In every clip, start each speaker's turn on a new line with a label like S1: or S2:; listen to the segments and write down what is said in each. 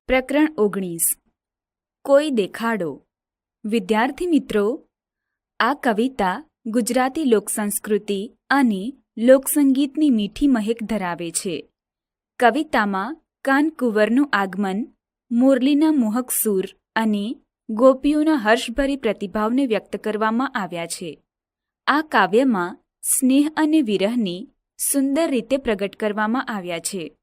S1: પ્રકરણ 19 કોઈ દેખાડો. વિદ્યાર્થી મિત્રો, આ કવિતા ગુજરાતી લોકસંસ્કૃતિ અને લોકસંગીતની મીઠી મહેક ધરાવે છે. કવિતામાં કાનકુંવરનું આગમન, મુરલીના મોહક સૂર અને ગોપીઓના હર્ષભરી પ્રતિભાવને વ્યક્ત કરવામાં આવ્યા છે. આ કાવ્યમાં સ્નેહ અને વિરહને સુંદર રીતે પ્રગટ કરવામાં આવ્યા છે.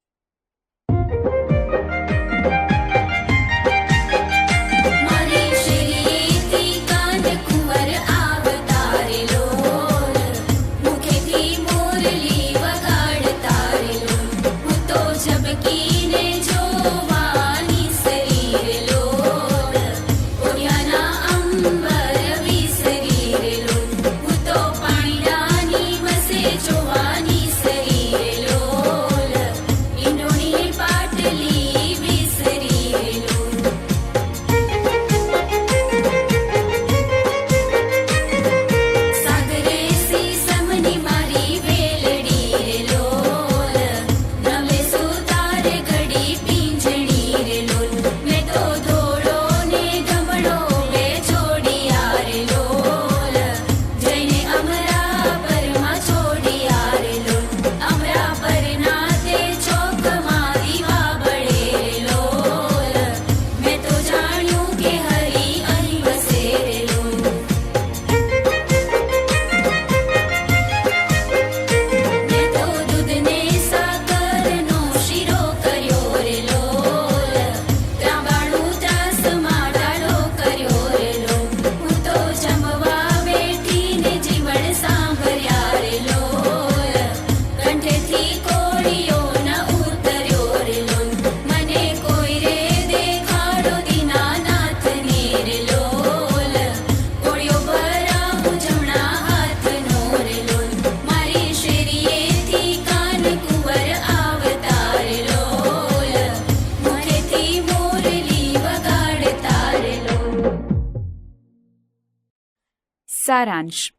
S1: સારાંશ.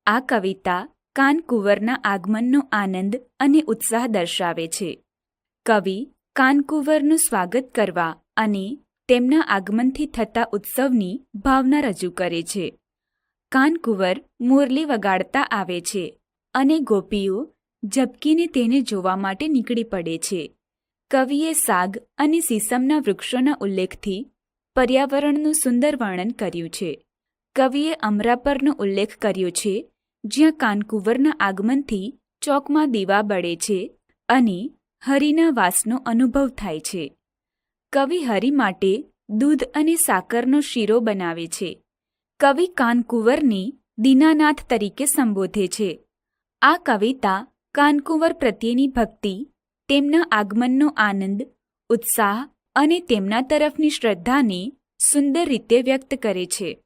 S1: આ કવિતા કાનકુંવરના આગમનનો આનંદ અને ઉત્સાહ દર્શાવે છે. કવિ કાનકુંવરનું સ્વાગત કરવા અને તેમના આગમનથી થતા ઉત્સવની ભાવના રજૂ કરે છે. કાનકુંવર મુરલી વગાડતા આવે છે અને ગોપીઓ ઝબકીને તેને જોવા માટે નીકળી પડે છે. કવિએ સાગ અને સીસમના વૃક્ષોના ઉલ્લેખથી પર્યાવરણનું સુંદર વર્ણન કર્યું છે. કવિએ અમરાપરનો ઉલ્લેખ કર્યો છે, જ્યાં કાનકુંવરના આગમનથી ચોકમાં દીવા બળે છે અને હરિના વાસનો અનુભવ થાય છે. કવિ હરિ માટે દૂધ અને સાકરનો શીરો બનાવે છે. કવિ કાનકુંવરને દીનાનાથ તરીકે સંબોધે છે. આ કવિતા કાનકુંવર પ્રત્યેની ભક્તિ, તેમના આગમનનો આનંદ, ઉત્સાહ અને તેમના તરફની શ્રદ્ધાને સુંદર રીતે વ્યક્ત કરે છે.